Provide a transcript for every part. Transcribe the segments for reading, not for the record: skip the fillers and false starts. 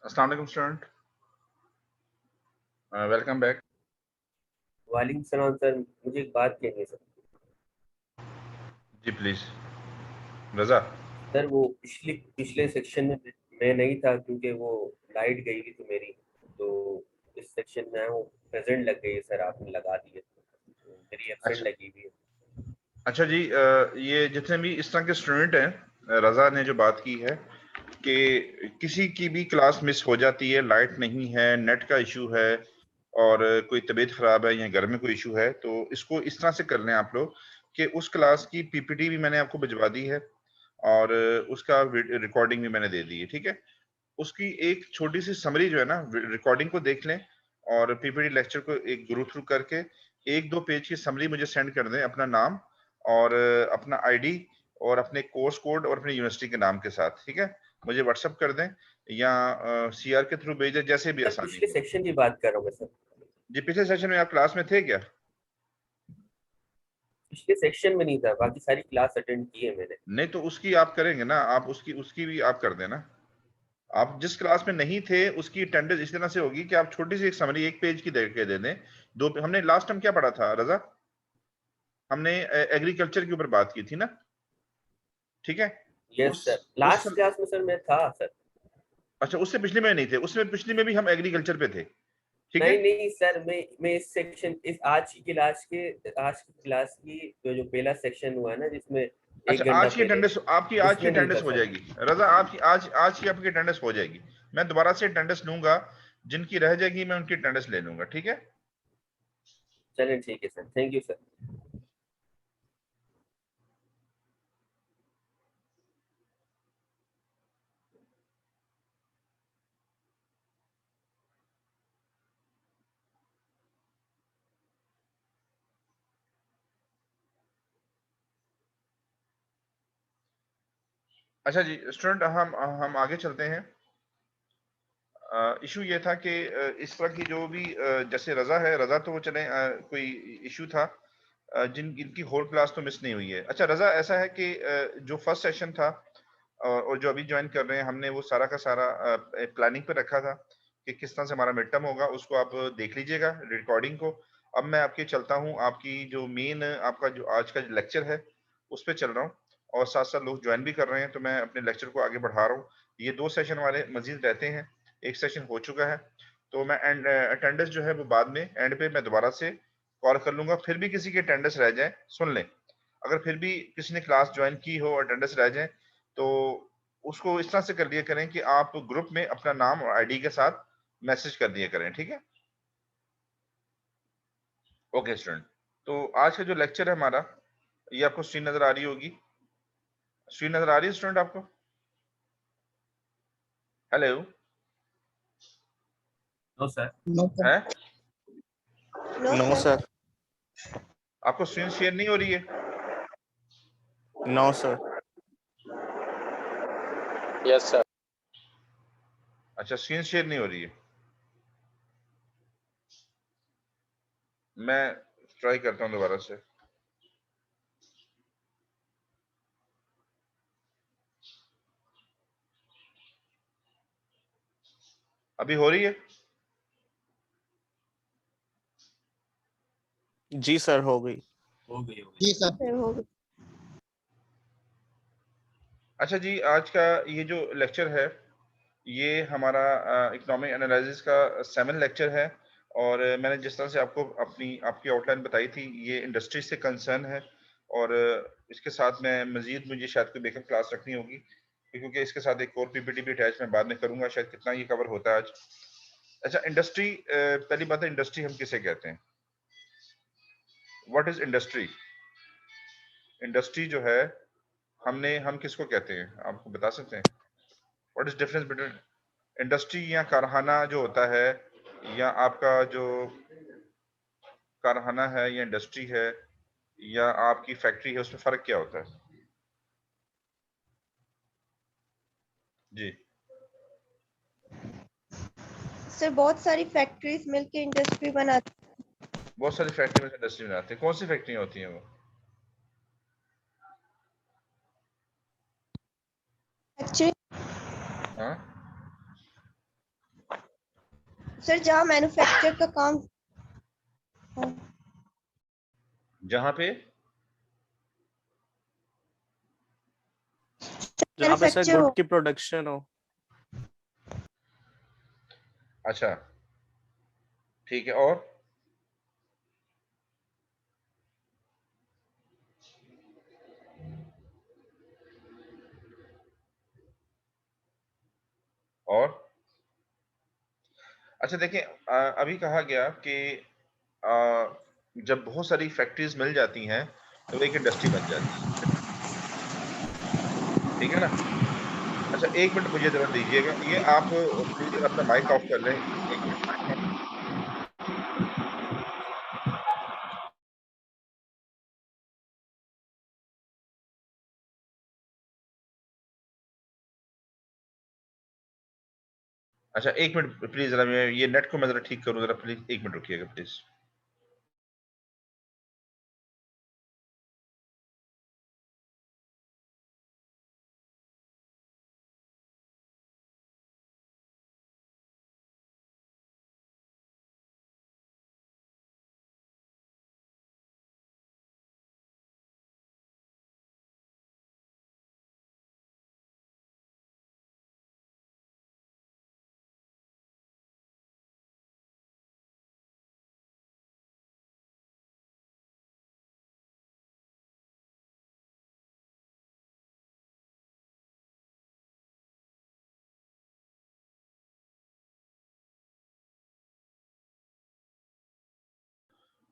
अस्सलाम वालेकुम student, welcome back. वालेकुम सलाम सर, मुझे एक बात कहनी है सर। जी प्लीज रजा। सर वो पिछले सेक्शन में मैं नहीं था क्योंकि वो लाइट गई हुई थी मेरी, तो इस सेक्शन में वो प्रेजेंट लग गई है सर, आपने लगा दी है तो मेरी एब्सेंट अच्छा लगी हुई है। अच्छा जी, ये जितने भी इस तरह के स्टूडेंट हैं, रजा ने जो बात की है कि किसी की भी क्लास मिस हो जाती है, लाइट नहीं है, नेट का इशू है और कोई तबीयत खराब है या घर में कोई इशू है, तो इसको इस तरह से कर लें आप लोग कि उस क्लास की पीपीटी भी मैंने आपको भिजवा दी है और उसका रिकॉर्डिंग भी मैंने दे दी है। ठीक है, उसकी एक छोटी सी समरी जो है ना, रिकॉर्डिंग को देख लें और पीपीटी लेक्चर को एक गो थ्रू करके एक दो पेज की समरी मुझे सेंड कर दें, अपना नाम और अपना आईडी और अपने कोर्स कोड और अपनी यूनिवर्सिटी के नाम के साथ। ठीक है, मुझे व्हाट्सएप कर दें या सीआर के थ्रू भेज दें, जैसे भी सर आसानी पिछले हो। सेक्शन की बात कर रहा हूँ मैं सर। जी, पिछले सेशन में आप क्लास में थे क्या? पिछले सेक्शन में नहीं था, बाकी सारी क्लास अटेंड की है मैंने। नहीं तो उसकी आप करेंगे ना, आप उसकी उसकी भी आप कर देना। आप जिस क्लास में नहीं थे उसकी अटेंडेंस इस तरह से होगी कि आप छोटी सी एक समरी एक पेज की दे के दे दें। दो, हमने लास्ट टाइम क्या पढ़ा था रजा? हमने एग्रीकल्चर के ऊपर बात की थी ना। ठीक है, यस उस सर, उस लास्ट क्लास में सर मैं था सर। अच्छा, उससे पिछले में नहीं थे, उसमें पिछले में भी हम एग्रीकल्चर पे थे। ठीक है। नहीं नहीं सर, मैं इस सेक्शन, इस आज की क्लास की जो पहला सेक्शन हुआ है ना, जिसमें अच्छा, 1 घंटा आज की पहले, अटेंडेंस आपकी आज की उसमें नहीं था अटेंडेंस हो सर। जाएगी रजा, आपकी आज की आपकी अटेंडेंस हो जाएगी। मैं दोबारा से अटेंडेंस लूंगा, जिनकी रह जाएगी मैं उनकी अटेंडेंस ले लूंगा। ठीक है। चलिए ठीक है सर, थैंक यू सर। अच्छा जी स्टूडेंट, हम आगे चलते हैं। इशू ये था कि इस तरह की जो भी जैसे रजा है, रजा तो वो चले, कोई इशू था, जिन इनकी होल क्लास तो मिस नहीं हुई है। अच्छा रजा, ऐसा है कि जो फर्स्ट सेशन था और जो अभी ज्वाइन कर रहे हैं, हमने वो सारा का सारा प्लानिंग पे रखा था कि किस तरह से हमारा मिड टर्म होगा, उसको आप देख लीजिएगा रिकॉर्डिंग को। अब मैं आपके चलता हूँ, आपकी जो मेन आपका जो आज का लेक्चर है उस पर चल रहा हूँ और साथ साथ लोग ज्वाइन भी कर रहे हैं, तो मैं अपने लेक्चर को आगे बढ़ा रहा हूँ। ये 2 सेशन हमारे मजीद रहते हैं, एक सेशन हो चुका है, तो मैं अटेंडेंस जो है वो बाद में एंड पे मैं दोबारा से कॉल कर लूंगा। फिर भी किसी की अटेंडेंस रह जाए, सुन लें, अगर फिर भी किसी ने क्लास ज्वाइन की हो और अटेंडेंस रह जाए, तो उसको इस तरह से कर दिया करें कि आप ग्रुप में अपना नाम और आईडी के साथ मैसेज कर दिया करें। ठीक है, ओके स्टूडेंट। तो आज का जो लेक्चर है हमारा, ये आपको स्क्रीन नजर आ रही होगी, स्क्रीन नजर आ रही है स्टूडेंट आपको? Hello? No sir. No sir. है? No no sir. सर। आपको स्क्रीन शेयर नहीं हो रही है? No sir. Yes sir. अच्छा, स्क्रीन शेयर नहीं हो रही है, मैं ट्राई करता हूँ दोबारा से। अभी हो रही है? जी सर, हो गई। हो गई हो गई। जी सर। हो गया। अच्छा जी, आज का ये जो लेक्चर है, ये हमारा इकोनॉमिक एनालिसिस का 7 लेक्चर है और मैंने जिस तरह से आपको आपकी आउटलाइन बताई थी, ये इंडस्ट्री से कंसर्न है और इसके साथ में मजीद मुझे शायद कोई बैकअप क्लास रखनी होगी, क्योंकि इसके साथ एक और पीपीटी भी अटैच मैं बाद में करूंगा, शायद कितना ये कवर होता है आज। अच्छा, इंडस्ट्री, पहली बात है, इंडस्ट्री हम किसे कहते हैं? What is industry? इंडस्ट्री जो है, हम किसको कहते हैं, आपको बता सकते हैं? What is difference between industry या कारखाना जो होता है, या आपका जो कारखाना है या इंडस्ट्री है या आपकी फैक्ट्री है, उसमें फर्क क्या होता है? जी, सर बहुत सारी फैक्ट्रीज मिलके इंडस्ट्री बनाती बहुत सारी फैक्ट्री में इंडस्ट्री बनाते हैं, कौन सी फैक्ट्रियां होती हैं वो? एक्चुअली हाँ, सर जहाँ मैन्युफैक्चर का काम हो। जहाँ पे जहाँ पे सर मैन्युफैक्चर गुड हो। की प्रोडक्शन हो। अच्छा ठीक है, और अच्छा देखिए, अभी कहा गया कि जब बहुत सारी फैक्ट्रीज मिल जाती हैं तो एक इंडस्ट्री बन जाती है, ठीक है ना। अच्छा एक मिनट मुझे जरा दीजिएगा, ये आप प्लीज अपना माइक ऑफ कर लें, एक मिनट माइक ऑफ। अच्छा एक मिनट प्लीज, जरा मैं ये नेट को मैं जरा ठीक करूं, जरा प्लीज एक मिनट रुकिएगा प्लीज।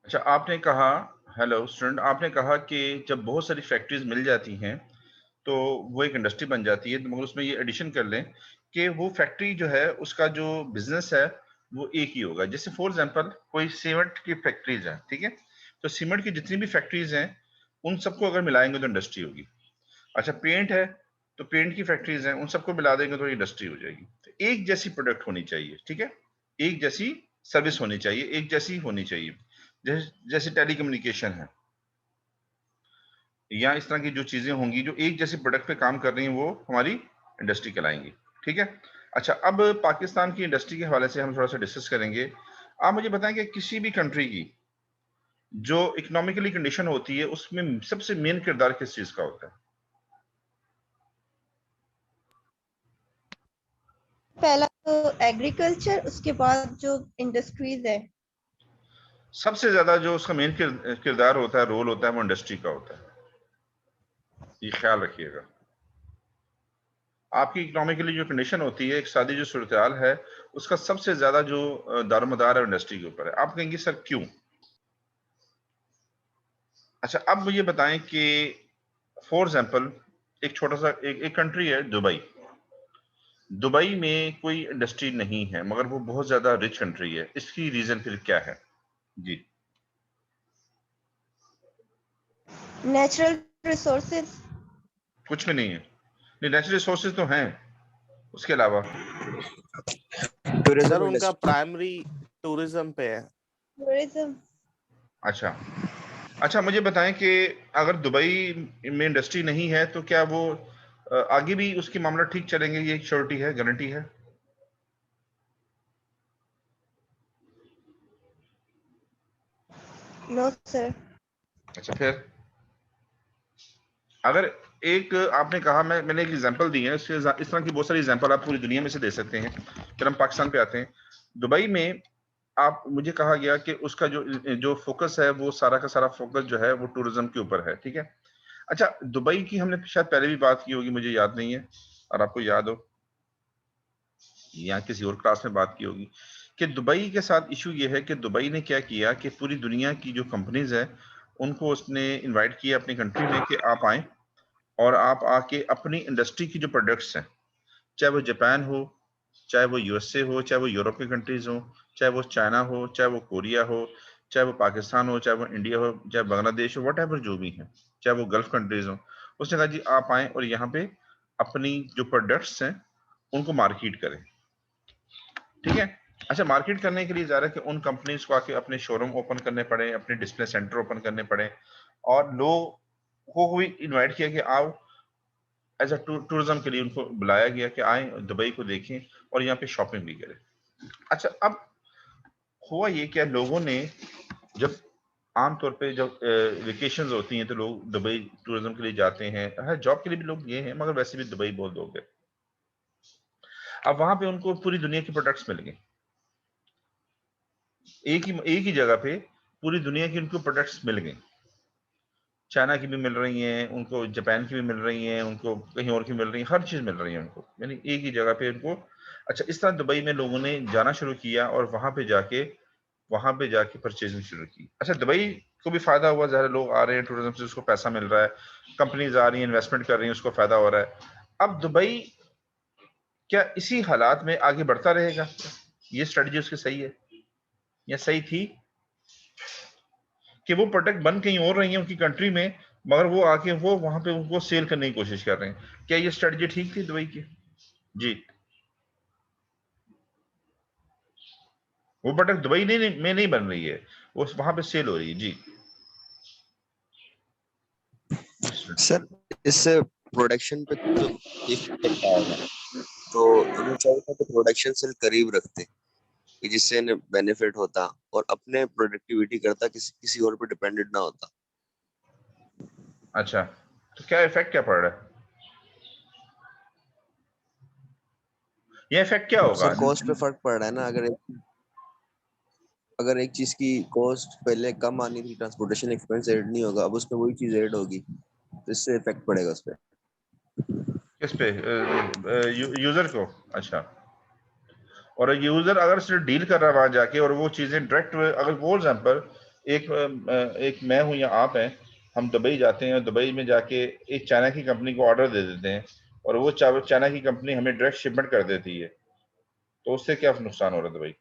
अच्छा आपने कहा, हेलो स्टूडेंट, आपने कहा कि जब बहुत सारी फैक्ट्रीज मिल जाती हैं तो वो एक इंडस्ट्री बन जाती है, तो मगर उसमें ये एडिशन कर लें कि वो फैक्ट्री जो है उसका जो बिजनेस है वो एक ही होगा। जैसे फॉर एग्जांपल कोई सीमेंट की फैक्ट्रीज है, ठीक है, तो सीमेंट की जितनी भी फैक्ट्रीज हैं उन सबको अगर मिलाएंगे तो इंडस्ट्री होगी। अच्छा पेंट है तो पेंट की फैक्ट्रीज हैं, उन सबको मिला देंगे तो इंडस्ट्री हो जाएगी। तो एक जैसी प्रोडक्ट होनी चाहिए, ठीक है, एक जैसी सर्विस होनी चाहिए, एक जैसी होनी चाहिए। जैसे टेलीकम्युनिकेशन है या इस तरह की जो चीजें होंगी जो एक जैसे प्रोडक्ट पे काम कर रही हैं वो हमारी इंडस्ट्री कहलाएंगी, ठीक है। अच्छा अब पाकिस्तान की इंडस्ट्री के हवाले से हम थोड़ा सा डिस्कस करेंगे। आप मुझे बताएं कि किसी भी कंट्री की जो इकोनॉमिकली कंडीशन होती है उसमें सबसे मेन किरदार किस चीज का होता है? पहला तो एग्रीकल्चर, उसके बाद जो इंडस्ट्रीज है। सबसे ज्यादा जो उसका मेन किरदार होता है, रोल होता है, वो इंडस्ट्री का होता है, ये ख्याल रखिएगा। आपकी इकोनॉमिकली जो कंडीशन होती है, एक सादी जो सूरत-ए-हाल है, उसका सबसे ज्यादा जो दारोमदार है इंडस्ट्री के ऊपर है। आप कहेंगे सर क्यों? अच्छा अब मुझे बताएं कि फॉर एग्जांपल एक छोटा सा एक कंट्री है दुबई। दुबई में कोई इंडस्ट्री नहीं है मगर वो बहुत ज्यादा रिच कंट्री है, इसकी रीजन फिर क्या है? जी नेचुरल रिसोर्सेज। कुछ भी नहीं है, नहीं नेचुरल रिसोर्सेज तो हैं, उसके अलावा सर टूरिज्म उनका इंडस्ट्री। प्राइमरी टूरिज्म पे है। टूरिज्म। अच्छा अच्छा मुझे बताएं कि अगर दुबई में इंडस्ट्री नहीं है तो क्या वो आगे भी उसके मामला ठीक चलेंगे? ये श्योरिटी है, गारंटी है? No sir. अच्छा फिर अगर एक आपने कहा, मैंने एक एग्जांपल दी है, इस तरह की बहुत सारी एग्जांपल आप पूरी दुनिया में से दे सकते हैं। फिर हम पाकिस्तान पे आते हैं। दुबई में आप मुझे कहा गया कि उसका जो जो फोकस है वो सारा का सारा फोकस जो है वो टूरिज्म के ऊपर है, ठीक है। अच्छा दुबई की हमने शायद पहले भी बात की होगी, मुझे याद नहीं है, और आपको याद हो या किसी और क्लास में बात की होगी कि दुबई के साथ इशू ये है कि दुबई ने क्या किया कि पूरी दुनिया की जो कंपनीज है उनको उसने इनवाइट किया अपनी कंट्री में कि आप आए और आप आके अपनी इंडस्ट्री की जो प्रोडक्ट्स हैं, चाहे वो जापान हो, चाहे वो यूएसए हो, चाहे वो यूरोप की कंट्रीज हो, चाहे वो चाइना हो, चाहे वो कोरिया हो, चाहे वो पाकिस्तान हो, चाहे वो इंडिया हो, चाहे बांग्लादेश हो, वट एवर जो भी है, चाहे वो गल्फ कंट्रीज हो, उसने कहा जी आप आए और यहाँ पे अपनी जो प्रोडक्ट्स हैं उनको मार्केट करें, ठीक है। अच्छा मार्केट करने के लिए जा रहा है कि उन कंपनीज को आके अपने शोरूम ओपन करने पड़े, अपने डिस्प्ले सेंटर ओपन करने पड़े, और लोग को भी इनवाइट किया कि आओ, एज अ टूरिज्म के लिए उनको बुलाया गया कि आए दुबई को देखें और यहाँ पे शॉपिंग भी करें। अच्छा अब हुआ ये क्या, लोगों ने जब आमतौर पे जब वेकेशंस होती हैं तो लोग दुबई टूरिज्म के लिए जाते हैं, हाँ जॉब के लिए भी लोग गए हैं, मगर वैसे भी दुबई बहुत लोग गए। अब वहां पे उनको पूरी दुनिया के प्रोडक्ट्स मिल गए, एक ही जगह पे पूरी दुनिया की उनको प्रोडक्ट्स मिल गए। चाइना की भी मिल रही हैं उनको, जापान की भी मिल रही हैं उनको, कहीं और की मिल रही हैं, हर चीज मिल रही है उनको, यानी एक ही जगह पे उनको। अच्छा, इस तरह दुबई में लोगों ने जाना शुरू किया और वहां पे जाके परचेजिंग शुरू की। अच्छा, दुबई को भी फायदा हुआ, ज़्यादा लोग आ रहे हैं टूरिज्म से, उसको पैसा मिल रहा है, कंपनीज आ रही हैं, इन्वेस्टमेंट कर रही हैं, उसको फायदा हो रहा है। अब दुबई क्या इसी हालात में आगे बढ़ता रहेगा? ये स्ट्रेटजी उसकी सही है या सही थी कि वो प्रोडक्ट बन कहीं और रही है उनकी कंट्री में, मगर वो आके वो वहां पे उनको सेल करने की कोशिश कर रहे हैं? क्या ये स्ट्रेटजी ठीक थी दुबई की? जी, वो प्रोडक्ट दुबई में नहीं बन रही है, वो वहां पे सेल हो रही है। जी सर, इससे प्रोडक्शन पे तो इफेक्ट आएगा, तो इन्हें चाहिए था कि प्रोडक्शन सेल करीब रखते कि जिससे इन्हें बेनिफिट होता और अपने प्रोडक्टिविटी करता, किसी और पे डिपेंडेंट ना होता। अच्छा, तो क्या इफेक्ट क्या पड़ रहा है? ये इफेक्ट क्या होगा? सर, कॉस्ट पे फर्क पड़ रहा है ना। अगर एक चीज की कॉस्ट पहले कम आनी थी, ट्रांसपोर्टेशन एक्सपेंस ऐड नहीं होगा, अब उसमें वही चीज ऐड होगी, तो इससे इफेक्ट पड़ेगा उस पर। किस पे? यूजर को? अच्छा, और यूजर अगर सिर्फ डील कर रहा है वहां जाके और वो चीजें डायरेक्ट, अगर फॉर एग्जांपल एक मैं हूं या आप हैं, हम दुबई जाते हैं और दुबई में जाके एक चाइना की कंपनी को ऑर्डर दे देते हैं और वो चाइना की कंपनी हमें डायरेक्ट शिपमेंट कर देती है, तो उससे क्या नुकसान हो रहा है दुबई?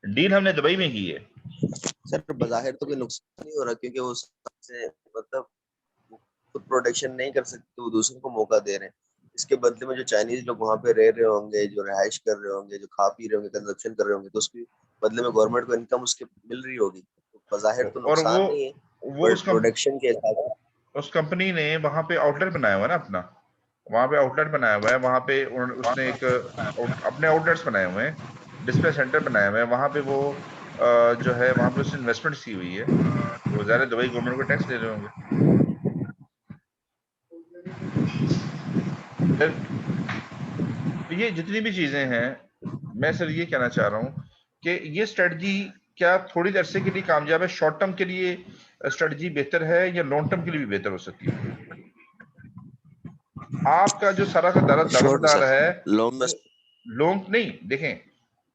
डील हमने दुबई में की है। सर, बाहिर तो कोई नुकसान नहीं हो रहा, क्योंकि वो से मतलब खुद प्रोडक्शन नहीं कर सकते, वो दूसरों को मौका दे रहे हैं। इसके बदले में जो चाइनीज लोग वहां पे रह रहे होंगे, जो रिहाइश कर रहे होंगे, जो खा पी रहे होंगे, कंजप्शन कर रहे होंगे, तो उसके बदले में गवर्नमेंट को इनकम उसके मिल रही होगी, तो बाहिर तो और नुकसान नहीं है, वो बट प्रोडक्शन के हिसाब से। उस कंपनी ने वहां पे आउटलेट बनाया हुआ है ना अपना, वहां पे आउटलेट बनाया हुआ है, वहां पे उसने एक अपने आउटलेट्स बनाए हुए हैं, डिस्प्ले सेंटर बनाए हुए हैं वहां पे, वो जो है वहां पे उसने इन्वेस्टमेंट की हुई है, वो ज़्यादा दुबई गवर्नमेंट को टैक्स दे रहे होंगे। ये जितनी भी चीजें हैं, मैं सर ये कहना चाह रहा हूँ कि ये स्ट्रेटजी क्या थोड़ी देर से के लिए कामयाब है, शॉर्ट टर्म के लिए स्ट्रेटजी बेहतर है या लॉन्ग टर्म के लिए भी बेहतर हो सकती है? आपका जो सारा का श्योर दारोमदार सर, है लॉन्ग में। वो लॉन्ग नहीं, देखें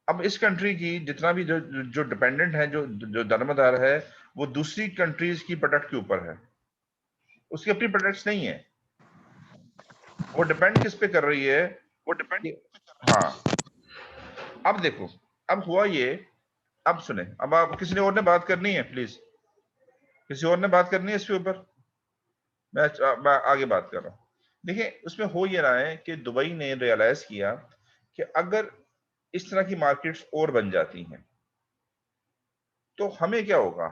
अब इस कंट्री की जितना भी जो डिपेंडेंट है, जो दारोमदार है, वो दूसरी कंट्रीज की प्रोडक्ट के ऊपर है, उसकी अपनी प्रोडक्ट्स नहीं है, वो डिपेंड किस पे कर रही है? वो डिपेंड, हाँ। अब देखो, अब हुआ ये, अब सुने, अब आप किसी ने और ने बात करनी है प्लीज, किसी और ने बात करनी है इसके ऊपर? मैं आगे बात कर रहा हूँ। देखिए, उसमें हो ये रहा है कि दुबई ने रियलाइज किया कि अगर इस तरह की मार्केट्स और बन जाती हैं तो हमें क्या होगा,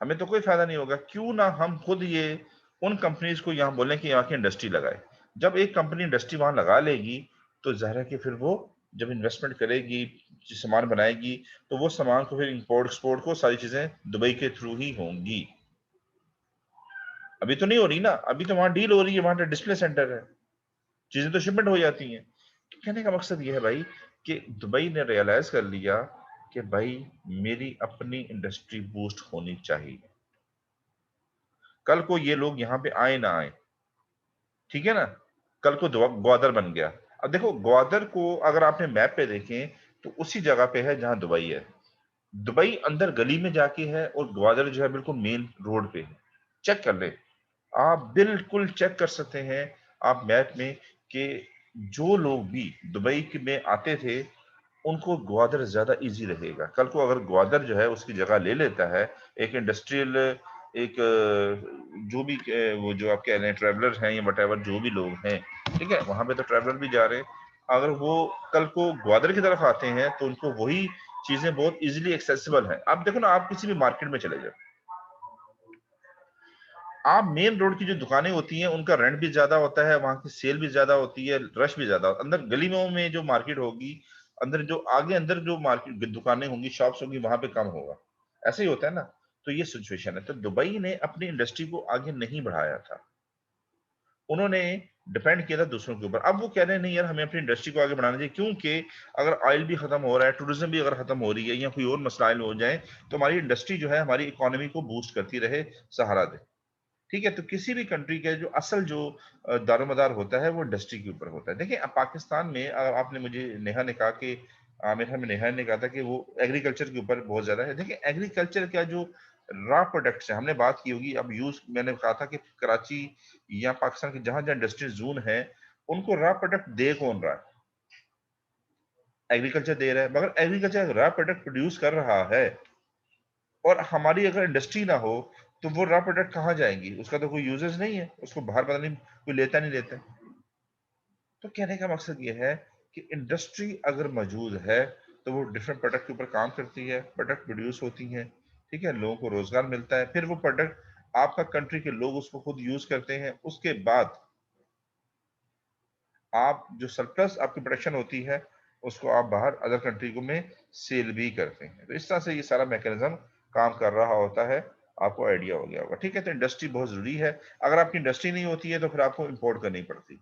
हमें तो कोई फायदा नहीं होगा। क्यों ना हम खुद ये उन कंपनीज को यहाँ बोलें कि यहाँ की इंडस्ट्री लगाए। जब एक कंपनी इंडस्ट्री वहां लगा लेगी तो जाहिर है कि फिर वो जब इन्वेस्टमेंट करेगी, सामान बनाएगी, तो वो सामान को फिर इंपोर्ट एक्सपोर्ट को सारी चीजें दुबई के थ्रू ही होंगी। अभी तो नहीं हो रही ना, अभी तो वहां डील हो रही है, वहां तो डिस्प्ले सेंटर है, चीजें तो शिपमेंट हो जाती हैं। तो कहने का मकसद ये है भाई कि दुबई ने रियलाइज कर लिया कि भाई मेरी अपनी इंडस्ट्री बूस्ट होनी चाहिए, कल को ये लोग यहाँ पे आए ना आए, ठीक है ना, कल को ग्वादर बन गया। अब देखो, ग्वादर को अगर आपने मैप पे देखें तो उसी जगह पे है जहां दुबई है, दुबई अंदर गली में जाके है और ग्वादर जो है बिल्कुल मेन रोड पे है। चेक कर ले, आप बिल्कुल चेक कर सकते हैं आप मैप में कि जो लोग भी दुबई में आते थे उनको ग्वादर ज्यादा इजी रहेगा। कल को अगर ग्वादर जो है उसकी जगह ले लेता है, एक इंडस्ट्रियल, एक जो भी वो जो आप कह रहे हैं ट्रैवलर हैं या वट जो भी लोग हैं, ठीक है, वहां पे तो ट्रैवलर भी जा रहे हैं, अगर वो कल को ग्वादर की तरफ आते हैं तो उनको वही चीजें बहुत इजीली एक्सेसिबल है। आप देखो ना, आप किसी भी मार्केट में चले जाओ, आप मेन रोड की जो दुकानें होती हैं उनका रेंट भी ज्यादा होता है, वहां की सेल भी ज्यादा होती है, रश भी ज्यादा, अंदर गलियों में जो मार्केट होगी, अंदर जो आगे अंदर जो मार्केट दुकानें होंगी, शॉप्स होंगी, वहां पे कम होगा। ऐसे ही होता है ना। तो ये सिचुएशन है। तो दुबई ने अपनी इंडस्ट्री को आगे नहीं बढ़ाया था, उन्होंने डिपेंड किया था दूसरों के ऊपर। अब वो कह रहे हैं नहीं यार, हमें अपनी इंडस्ट्री को आगे बढ़ाना चाहिए, क्योंकि अगर ऑयल भी खत्म हो रहा है, टूरिज्म भी अगर खत्म हो रही है, या कोई और मसलाइल हो जाए, तो हमारी इंडस्ट्री जो है हमारी इकोनॉमी को बूस्ट करती रहे, सहारा दे। ठीक है। तो किसी भी कंट्री का जो असल जो दारोमदार होता है वो इंडस्ट्री के ऊपर होता है। देखिए अब पाकिस्तान में आपने मुझे नेहा ने कहा कि मेरे ख्याल में नेहा ने कहा था कि वो एग्रीकल्चर के ऊपर बहुत ज्यादा है। देखिए एग्रीकल्चर का जो रॉ प्रोडक्ट्स है, हमने बात की होगी, अब यूज मैंने कहा था कि कराची या पाकिस्तान के जहां जहां इंडस्ट्रियल जोन है, उनको रॉ प्रोडक्ट दे कौन रहा है? एग्रीकल्चर दे रहा है। मगर एग्रीकल्चर रॉ प्रोडक्ट प्रोड्यूस कर रहा है और हमारी अगर इंडस्ट्री ना हो, तो वो रॉ प्रोडक्ट कहाँ जाएंगी? उसका तो कोई यूजेस नहीं है, उसको बाहर पता नहीं कोई लेता नहीं लेता। तो कहने का मकसद ये है कि इंडस्ट्री अगर मौजूद है तो वो डिफरेंट प्रोडक्ट के ऊपर काम करती है, प्रोडक्ट प्रोड्यूस होती हैं, ठीक है, लोगों को रोजगार मिलता है, फिर वो प्रोडक्ट आपका कंट्री के लोग उसको खुद यूज करते हैं, उसके बाद आप जो सरप्लस आपकी प्रोडक्शन होती है उसको आप बाहर अदर कंट्री को में सेल भी करते हैं। तो इस तरह से ये सारा मैकेनिज्म काम कर रहा होता है। आपको आइडिया हो गया होगा। ठीक है। तो इंडस्ट्री बहुत जरूरी है। अगर आपकी इंडस्ट्री नहीं होती है तो फिर आपको इंपोर्ट करनी पड़ती।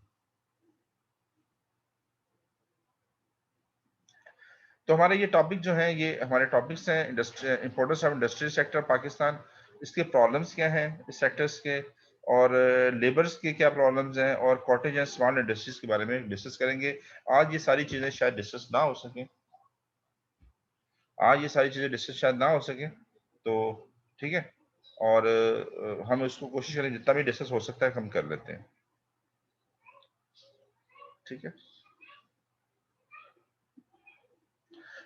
तो हमारे ये टॉपिक जो है, ये हमारे टॉपिक्स हैं, industry, importance of industrial sector Pakistan, इसके प्रॉब्लम्स क्या हैं इस सेक्टर्स के, और लेबर्स के क्या प्रॉब्लम्स हैं, और कॉटेज एंड स्मॉल इंडस्ट्रीज के बारे में डिस्कस करेंगे। आज ये सारी चीजें शायद डिस्कस ना हो सके, आज ये सारी चीजें डिस्कस शायद ना हो सके, तो ठीक है। और हम उसको कोशिश करें जितना भी डिस्कस हो सकता है हम कर लेते हैं। ठीक है।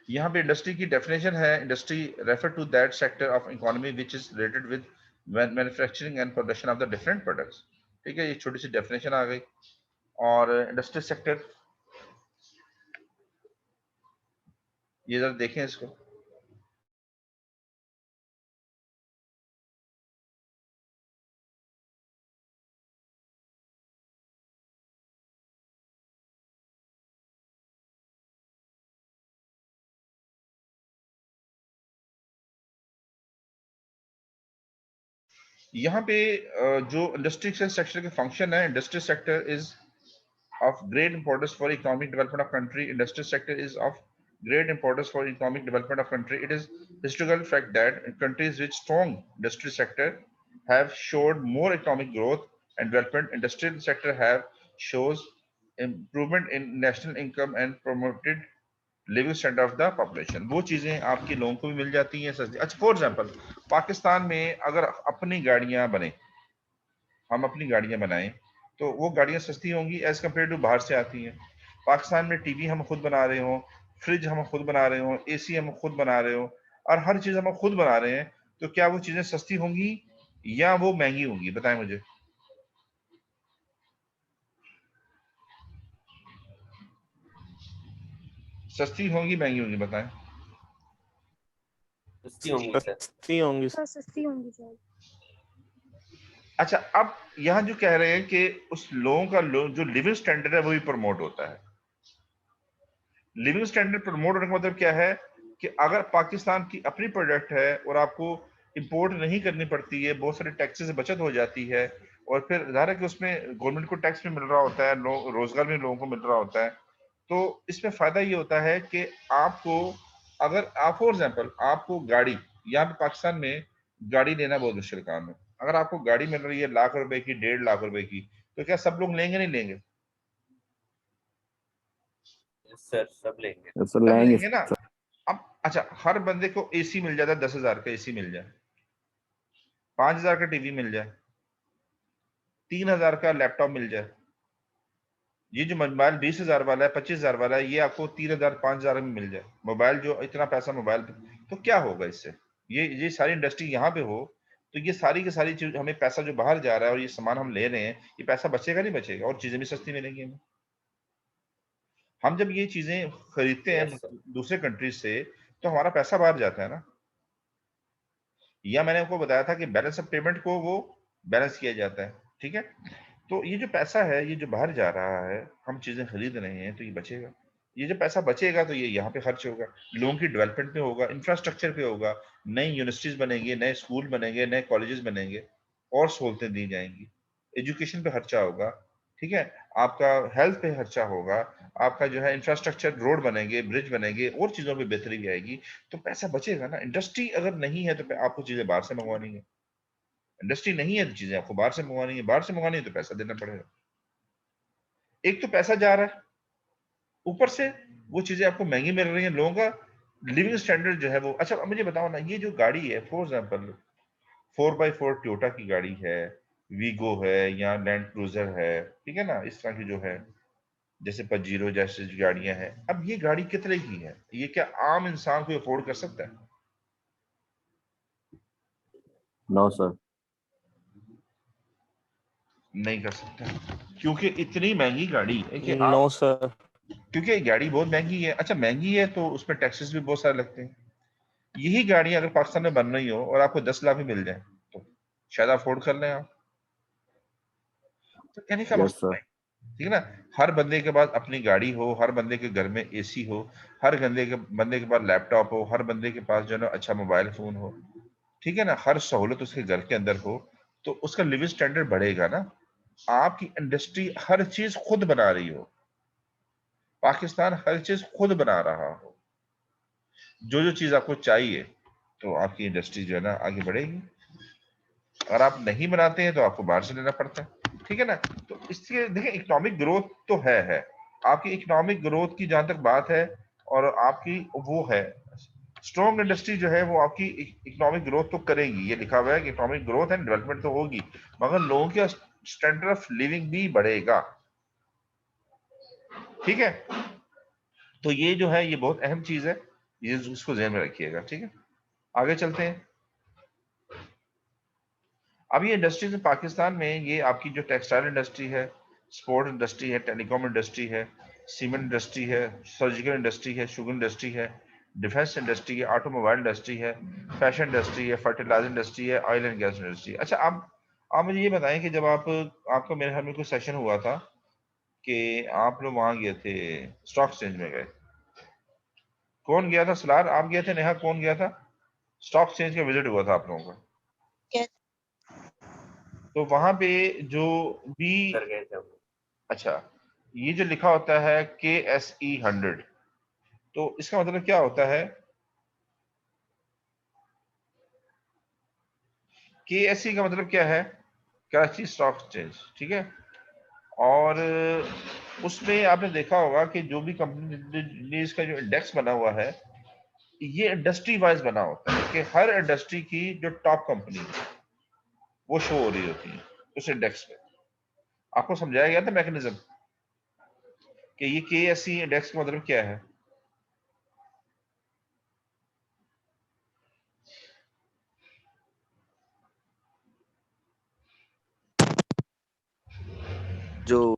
यहाँ पे इंडस्ट्री की डेफिनेशन है, industry refer to that sector of economy which is related with manufacturing and production of the different products. ठीक है। ये छोटी सी डेफिनेशन आ गई। और इंडस्ट्रियल सेक्टर, ये जरा देखें इसको। यहाँ पे जो इंडस्ट्रियल सेक्टर के फंक्शन है, industrial sector is of great importance for economic development of country. Industrial sector is of great importance for economic development of country. It is historical fact that countries with strong industrial sector have showed more economic growth and development. Industrial sector have shows improvement in national income and promoted living standard of the population. वो चीजें आपके लोगों को भी मिल जाती हैं सस्ती। अच्छा फॉर एग्जांपल पाकिस्तान में अगर अपनी गाड़ियां बने, हम अपनी गाड़ियां बनाएं, तो वो गाड़ियां सस्ती होंगी एज कम्पेयर टू बाहर से आती हैं। पाकिस्तान में टीवी हम खुद बना रहे हो, फ्रिज हम खुद बना रहे हो, एसी हम खुद बना रहे हो, और हर चीज हम खुद बना रहे हैं, तो क्या वो चीजें सस्ती होंगी या वो महंगी होंगी? बताएं मुझे। सस्ती होंगी महंगी होंगी? बताएं। सस्ती होंगी सर। सस्ती होंगी। सस्ती होंगी शायद। अच्छा अब यहाँ जो कह रहे हैं कि उस लोगों का जो लिविंग स्टैंडर्ड है वो भी प्रमोट होता है। लिविंग स्टैंडर्ड प्रमोट होने का मतलब क्या है कि अगर पाकिस्तान की अपनी प्रोडक्ट है और आपको इंपोर्ट नहीं करनी पड़ती है, बहुत सारे टैक्सेस से बचत हो जाती है, और फिर ज़ाहिर है कि उसमें गवर्नमेंट को टैक्स भी मिल रहा होता है, रोजगार भी लोगों को मिल रहा होता है। तो इसमें फायदा ये होता है कि आपको, अगर आप फॉर एग्जाम्पल आपको गाड़ी, यहाँ पे पाकिस्तान में गाड़ी लेना बहुत मुश्किल काम है। अगर आपको गाड़ी मिल रही है लाख रुपए की, 1.5 लाख रुपए की, तो क्या सब लोग लेंगे? नहीं लेंगे? सर सब लेंगे। सब लेंगे ना। अब अच्छा हर बंदे को एसी मिल जाता है, 10,000 का एसी मिल जाए, 5,000 का टीवी मिल जाए, 3,000 का लैपटॉप मिल जाए, ये जो मोबाइल 20,000 वाला है, 25,000 वाला है, ये आपको 3,000 5,000 में मिल जाए मोबाइल, जो इतना पैसा मोबाइल पे, तो क्या होगा इससे? ये सारी इंडस्ट्री यहाँ पे हो, तो ये सारी की सारी चीज, हमें पैसा जो बाहर जा रहा है और ये सामान हम ले रहे हैं, ये पैसा बचेगा नहीं बचेगा? और चीजें भी सस्ती मिलेंगी हमें। हम जब ये चीजें खरीदते हैं यस सर। दूसरे कंट्रीज से, तो हमारा पैसा बाहर जाता है ना। या मैंने आपको बताया था कि बैलेंस ऑफ पेमेंट को वो बैलेंस किया जाता है, ठीक है। तो ये जो पैसा है, ये जो बाहर जा रहा है, हम चीजें खरीद रहे हैं, तो ये बचेगा। ये जो पैसा बचेगा तो ये यहाँ पे खर्च होगा, लोगों की डेवलपमेंट पे होगा, इंफ्रास्ट्रक्चर पे होगा, नई यूनिवर्सिटीज बनेंगे, नए स्कूल बनेंगे, नए कॉलेजेस बनेंगे, और सहूलतें दी जाएंगी, एजुकेशन पे खर्चा होगा, ठीक है, आपका हेल्थ पे खर्चा होगा, आपका जो है इंफ्रास्ट्रक्चर, रोड बनेंगे, ब्रिज बनेंगे, और चीजों पे बेहतरी भी आएगी, तो पैसा बचेगा ना। इंडस्ट्री अगर नहीं है तो आपको चीजें बाहर से मंगवानी है, इंडस्ट्री नहीं है तो चीजें आपको बाहर से मंगवानी है, बाहर से मंगवानी है तो पैसा देना पड़ेगा। एक तो पैसा जा रहा है, ऊपर से वो चीजें आपको महंगी मिल रही हैं, लोगों का लिविंग स्टैंडर्ड जो है वो। अच्छा अब मुझे बताओ ना, ये जो गाड़ी है, फॉर एग्जाम्पल 4x4 टोयोटा की गाड़ी है, वीगो है, या लैंड क्रूजर है, ठीक है ना, इस तरह की जो है, जैसे पजीरो जैसी जो गाड़ियां हैं, अब ये गाड़ी कितने की है, ये क्या आम इंसान को अफोर्ड कर सकता है? No sir. नहीं कर सकता, क्योंकि इतनी महंगी गाड़ी है कि नो आप, सर। क्योंकि ये गाड़ी बहुत महंगी है। अच्छा महंगी है तो उसमें टैक्सेस भी बहुत सारे लगते हैं। यही गाड़ियां अगर पाकिस्तान में बन रही हो और आपको 10 लाख में मिल जाए तो शायद अफोर्ड कर लें आप। तो कहने का यस मकसद सर। भाई, ठीक है ना, हर बंदे के पास अपनी गाड़ी हो, हर बंदे के घर में एसी हो, हर बंदे के पास लैपटॉप हो, हर बंदे के पास जो है ना अच्छा मोबाइल फोन हो, ठीक है ना, हर सहूलत उसके घर के अंदर हो, तो उसका लिविंग स्टैंडर्ड बढ़ेगा ना। आपकी इंडस्ट्री हर चीज खुद बना रही हो, पाकिस्तान हर चीज खुद बना रहा हो, जो जो चीज आपको चाहिए, तो आपकी इंडस्ट्री जो है ना आगे बढ़ेगी। अगर आप नहीं बनाते हैं तो आपको बाहर से लेना पड़ता है, ठीक है ना। तो इसलिए देखिए, इकोनॉमिक ग्रोथ तो है आपकी इकोनॉमिक ग्रोथ की जहां तक बात है, और आपकी वो है स्ट्रॉन्ग इंडस्ट्री जो है, वो आपकी इकोनॉमिक ग्रोथ तो करेगी, ये लिखा हुआ है कि इकोनॉमिक ग्रोथ एंड डेवलपमेंट तो होगी, मगर लोगों का स्टैंडर्ड ऑफ लिविंग भी बढ़ेगा, ठीक है। तो ये जो है, ये बहुत अहम चीज है, ये उसको ध्यान में रखिएगा, ठीक है। आगे चलते हैं। अब ये इंडस्ट्रीज में पाकिस्तान में, ये आपकी जो टेक्सटाइल इंडस्ट्री है, स्पोर्ट इंडस्ट्री है, टेलीकॉम इंडस्ट्री है, सीमेंट इंडस्ट्री है, सर्जिकल इंडस्ट्री है, शुगर इंडस्ट्री है, डिफेंस इंडस्ट्री है, ऑटोमोबाइल इंडस्ट्री है, फैशन इंडस्ट्री है, फर्टिलाइजर इंडस्ट्री है, ऑयल एंड गैस इंडस्ट्री। अच्छा आप मुझे ये बताएं कि जब आपका मेरे ख्याल में कोई सेशन हुआ था कि आप लोग वहां गए थे, स्टॉक एक्सचेंज में गए, कौन गया था? सलार आप गए थे? नेहा कौन गया था? स्टॉक एक्सचेंज का विजिट हुआ था आप लोगों का, Yes. तो वहां पे जो भी, सर गए थे हम। अच्छा, ये जो लिखा होता है KSE 100, तो इसका मतलब क्या होता है? KSE का मतलब क्या है? कराची स्टॉक एक्सचेंज, ठीक है। और उसमें आपने देखा होगा कि जो भी कंपनी का जो इंडेक्स बना हुआ है, ये इंडस्ट्री वाइज बना होता है, कि हर इंडस्ट्री की जो टॉप कंपनी है वो शो हो रही होती है उस इंडेक्स में। आपको समझाया गया था मैकेनिज्म कि ये KSE इंडेक्स का मतलब क्या है। जो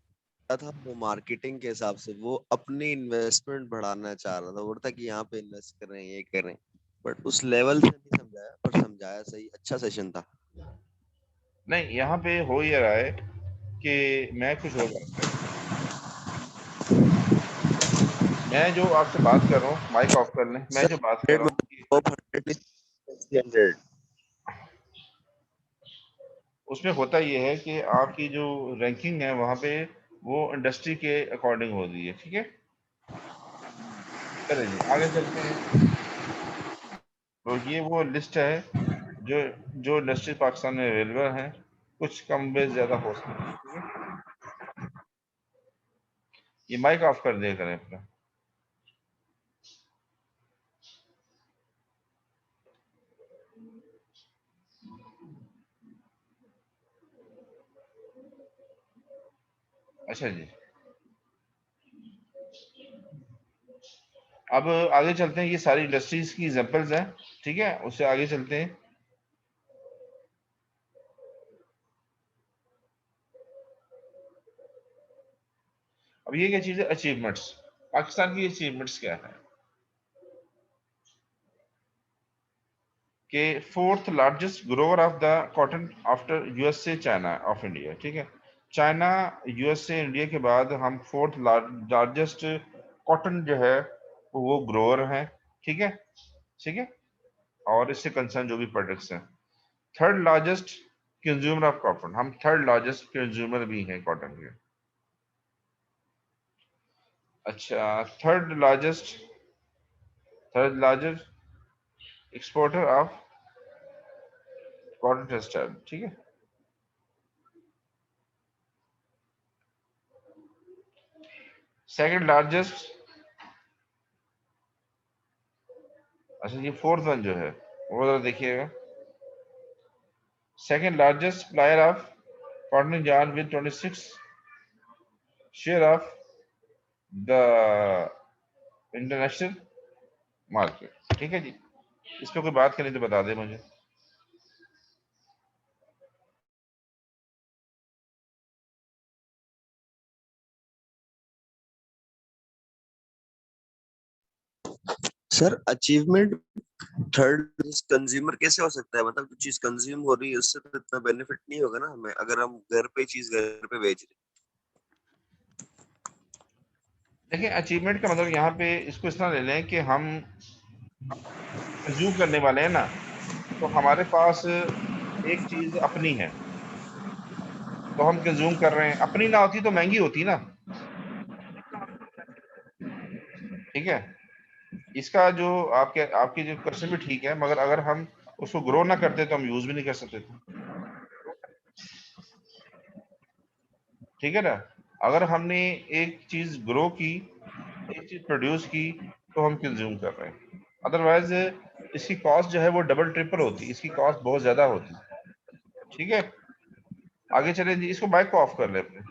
था वो मार्केटिंग के हिसाब से वो अपनी इन्वेस्टमेंट बढ़ाना चाह रहा था, वो था कि यहाँ पे इन्वेस्ट कर रहे हैं, ये कर रहे हैं, बट उस लेवल से नहीं समझाया, पर समझाया सही, अच्छा सेशन था। नहीं, यहाँ पे हो ये रहा है कि मैं कुछ और बात कर रहा हूँ। मैं जो आपसे बात कर रहा हूँ, माइक ऑफ कर लें, मैं सर जो बात कर रहा हूँ, टॉप 100 उसमें होता ये है कि आपकी जो रैंकिंग है वहां पे, वो इंडस्ट्री के अकॉर्डिंग होती है, ठीक है। चलिए जी आगे चलते हैं। तो ये वो लिस्ट है जो जो इंडस्ट्री पाकिस्तान में अवेलेबल है, कुछ कम बेस ज्यादा हो सकती है, ठीक है। ये माइक ऑफ कर दिया करें अपना। अच्छा जी, अब आगे चलते हैं। ये सारी इंडस्ट्रीज की एग्जांपल्स हैं, ठीक है, उससे आगे चलते हैं। अब ये क्या चीज है? अचीवमेंट्स। पाकिस्तान की अचीवमेंट्स क्या है? कि 4th largest Grover of the cotton after USA China of India. ठीक है, चाइना यूएसए इंडिया के बाद हम 4th लार्जेस्ट कॉटन जो है वो ग्रोवर है। ठीक है, ठीक है, और इससे कंसर्न जो भी प्रोडक्ट्स हैं। 3rd largest consumer of cotton, हम 3rd लार्जेस्ट कंज्यूमर भी हैं कॉटन के। अच्छा, third largest exporter of cotton textile. ठीक है, सेकंड लार्जेस्ट, अच्छा ये 4th वन जो है वो जरा देखिएगा। Second largest supplier of cotton yarn with 26 share of the international market. ठीक है जी, इस पे कोई बात करें तो बता दे मुझे। सर अचीवमेंट थर्ड कंज्यूमर कैसे हो सकता है? मतलब जो चीज कंज्यूम हो रही है उससे तो इतना बेनिफिट नहीं होगा ना हमें, अगर हम घर पे चीज घर पे बेच रहे देखिए, अचीवमेंट का मतलब यहाँ पे इसको इस तरह ले लें कि हम कंज्यूम करने वाले हैं ना, तो हमारे पास एक चीज अपनी है तो हम कंज्यूम कर रहे हैं। अपनी ना होती तो महंगी होती ना। ठीक है, इसका जो आपके आपकी जो क्वेश्चन भी ठीक है, मगर अगर हम उसको ग्रो ना करते तो हम यूज भी नहीं कर सकते थे। ठीक है ना, अगर हमने एक चीज ग्रो की, एक चीज प्रोड्यूस की, तो हम कंज्यूम कर रहे हैं। अदरवाइज इसकी कॉस्ट जो है वो डबल ट्रिपल होती, इसकी कॉस्ट बहुत ज्यादा होती। ठीक है, आगे चलें जी, इसको माइक को ऑफ कर ले अपने।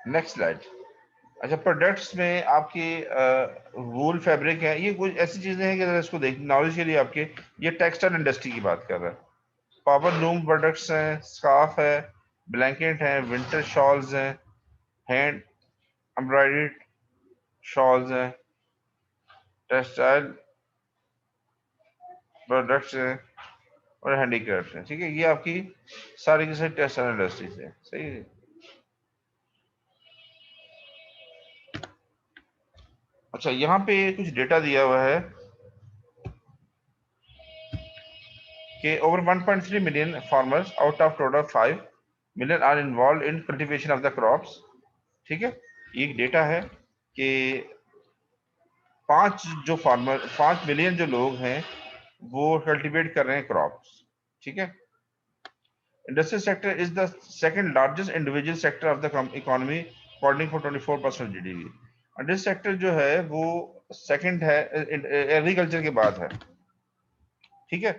Next slide. अच्छा, प्रोडक्ट्स में आपके वूल फैब्रिक है, ये कुछ ऐसी चीजें हैं कि अगर इसको देख नॉलेज के लिए आपके, ये टेक्सटाइल इंडस्ट्री की बात कर रहा है। पावर लूम प्रोडक्ट्स हैं, स्कार्फ है, ब्लैंकेट है, विंटर शॉल्स हैं, हैंड एम्ब्रॉयडर्ड शॉल्स हैं, टेक्सटाइल प्रोडक्ट्स हैं और हैंडीक्राफ्ट हैं। ठीक है, ये आपकी सारी की सारी टेक्सटाइल इंडस्ट्री है। सही है। अच्छा, यहाँ पे कुछ डेटा दिया हुआ है कि over 1.3 million farmers out of total 5 million are involve in cultivation of the crops. ठीक है, एक डेटा है कि 5 मिलियन जो लोग हैं वो कल्टीवेट कर रहे हैं क्रॉप्स। ठीक है, industrial sector is the second largest individual sector of the economy according for 24% GDP. Industrial sector जो है वो सेकंड है एग्रीकल्चर के बाद है। ठीक है,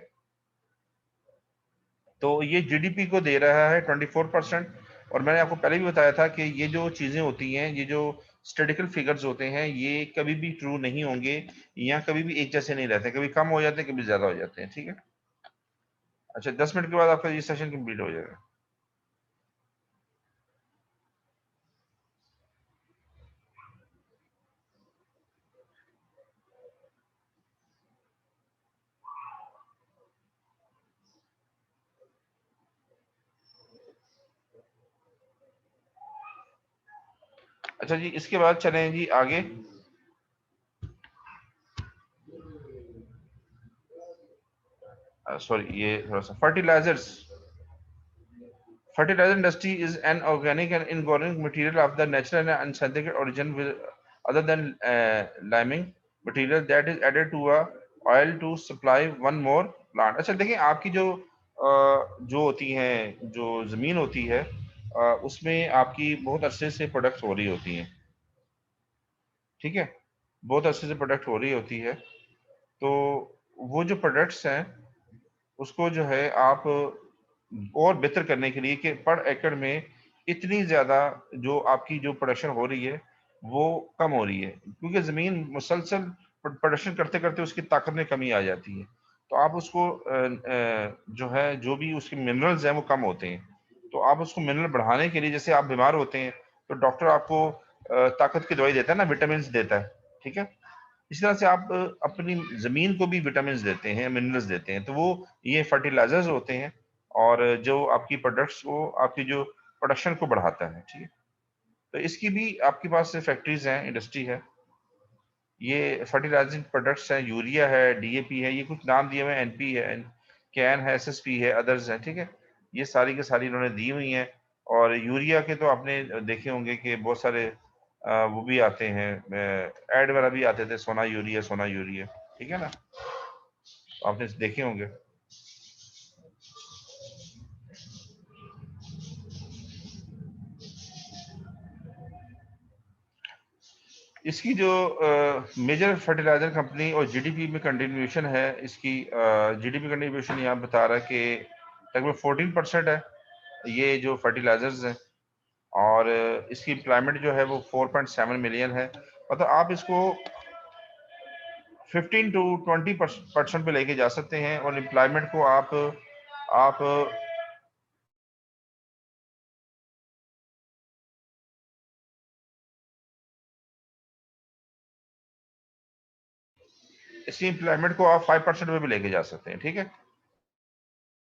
तो ये जीडीपी को दे रहा है 24%। और मैंने आपको पहले भी बताया था कि ये जो चीजें होती हैं, ये जो स्टैटिस्टिकल फिगर्स होते हैं, ये कभी भी ट्रू नहीं होंगे, या कभी भी एक जैसे नहीं रहते, कभी कम हो जाते हैं, कभी ज्यादा हो जाते हैं। ठीक है, अच्छा 10 मिनट के बाद आपका ये सेशन कंप्लीट हो जाएगा। अच्छा जी, इसके बाद चलें जी आगे। सॉरी, ये थोड़ा सा fertilisers. Fertilizer industry is an organic and inorganic material of the natural and synthetic origin with other than liming material that is added to a oil to supply one more plant। अच्छा देखिए, आपकी जो होती हैं, जो जमीन होती है, उसमें आपकी बहुत अरसे से प्रोडक्ट हो रही होती हैं। ठीक है, बहुत अरसे से प्रोडक्ट हो रही होती है, तो वो जो प्रोडक्ट्स हैं उसको जो है आप और बेहतर करने के लिए कि पर एकड़ में इतनी ज्यादा जो आपकी जो प्रोडक्शन हो रही है वो कम हो रही है, क्योंकि जमीन मुसलसल प्रोडक्शन करते करते उसकी ताकत में कमी आ जाती है। तो आप उसको जो है जो भी उसके मिनरल्स हैं वो कम होते हैं, तो आप उसको मिनरल बढ़ाने के लिए, जैसे आप बीमार होते हैं तो डॉक्टर आपको ताकत की दवाई देता है ना, विटामिन देता है, ठीक है। इसी तरह से आप अपनी जमीन को भी विटामिन देते हैं, मिनरल्स देते हैं, तो वो ये फर्टिलाइजर्स होते हैं और जो आपकी प्रोडक्ट्स को, आपकी जो प्रोडक्शन को बढ़ाता है, ठीक है। तो इसकी भी आपके पास फैक्ट्रीज हैं, इंडस्ट्री है। ये फर्टिलाइजिंग प्रोडक्ट्स हैं, यूरिया है, डीएपी है, ये कुछ नाम दिए हुए हैं, एनपी है, कैन है, एसएसपी है, अदर्स हैं, ठीक है। ये सारी की सारी इन्होंने दी हुई हैं। और यूरिया के तो आपने देखे होंगे कि बहुत सारे वो भी आते हैं, ऐड वगैरह भी आते थे, सोना यूरिया, सोना यूरिया, ठीक है ना, आपने देखे होंगे। इसकी जो मेजर फर्टिलाइजर कंपनी और जीडीपी में कंट्रीब्यूशन है, इसकी जीडीपी कंट्रीब्यूशन यहाँ बता रहा है कि तकरीबन 14% है ये जो फर्टिलाइजर्स हैं। और इसकी एम्प्लॉयमेंट जो है वो 4.7 मिलियन है। मतलब आप इसको 15 to 20% पे लेके जा सकते हैं और एम्प्लॉयमेंट को आप इसकी एम्प्लॉयमेंट को आप 5% पे भी लेके जा सकते हैं, ठीक है।